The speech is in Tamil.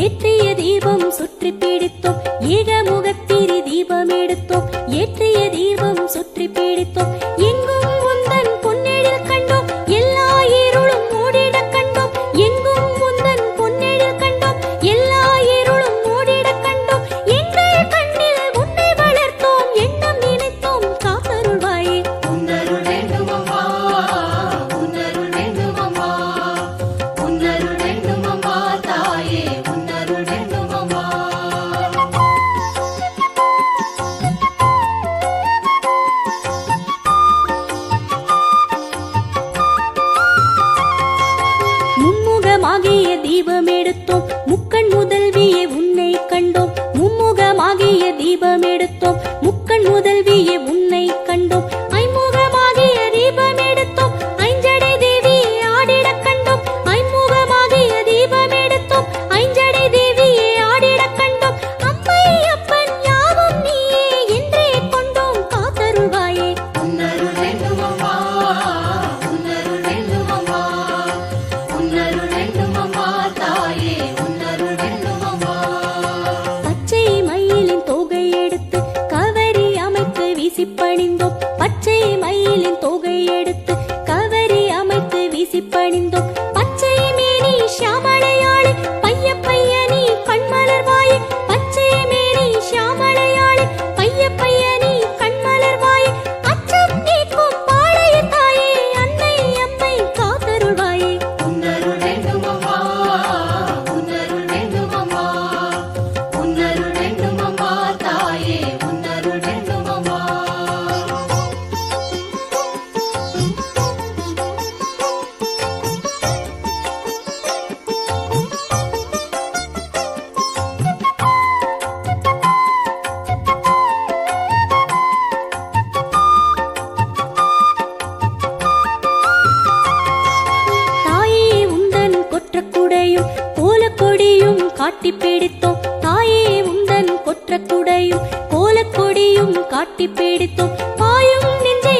ஏற்றிய தீபம் சுற்றி பிடித்தோம் ஏகமுகத்திரி தீபம் எடுத்தோம் ஏற்றிய தீபம் சுற்றி பிடித்தோம் எங்கும் உந்தன் பொன்னெழில் கண்டோம் எல்லா இருளும் மூடிட கண்டோம் எங்கும் உந்தன் பொன்னெழில் கண்டோம் எல்லா இருளும் மூடிட கண்டோம் எங்கள் கண்ணில் உன்னை வளர்த்தோம் எண்ணம் நினைத்தோம் காத்தருள்வாயே உன்னருள் வேண்டும் அம்மா உன்னருள் வேண்டும் அம்மா உன்னருள் வேண்டும் அம்மா தாயே உன்னருள் வேண்டும் அம்மா மும்முகமாகிய தீபம் எடுத்தோம் முக்கண் முதல்வியே உன்னை கண்டோம் மும்முகமாகிய தீபம் எடுத்தோம் முக்கண் முதல்வியே உன்னை கண்டோம் ஐமுகமாகிய தீபம் எடுத்தோம் ஐஞ்சடை தேவியே ஆடிட கண்டோம் ஐமுகமாகிய தீபம் எடுத்தோம் ஐஞ்சடை தேவியே ஆடிட கண்டோம் அம்மை அப்பன் யாவும் நீயே என்றே கொண்டோம் காத்தருள்வாயே உன்னருள் வேண்டும் அம்மா உன்னருள் வேண்டும் அம்மா உன்னருள் வேண்டும் அம்மா தாயே உன்னருள் வேண்டும் அம்மா பச்சை மயிலின் தொகை எடுத்து கவரி அமைத்து வீசி பணிந்தோம் பச்சை மயிலின் தொகை எடுத்து கவரி அமைத்து வீசி பணிந்தோம் பச்சை மேனி ஷியாமளையாளே பைய பையனி கண்மலர்வாயே பச்சை மேனி ஷியாமளையாளே பைய பையனி கண்மலர்வாயே அச்சம் நீக்கும் பாளைய தாயே அன்னை அம்மை காத்தருள்வாயே உன்னருள் வேண்டும் அம்மா உன்னருள் வேண்டும் அம்மா உன்னருள் வேண்டும் அம்மா தாயே உன்னருள் வேண்டும் அம்மா தாயே உந்தன் கொற்றக்குடையும் கோலக்கொடியும் காட்டி பிடித்தோம் தாயே உந்தன் கொற்றக்குடையும் கோலக்கொடியும் காட்டி பிடித்தோம் பாயும் நெஞ்சை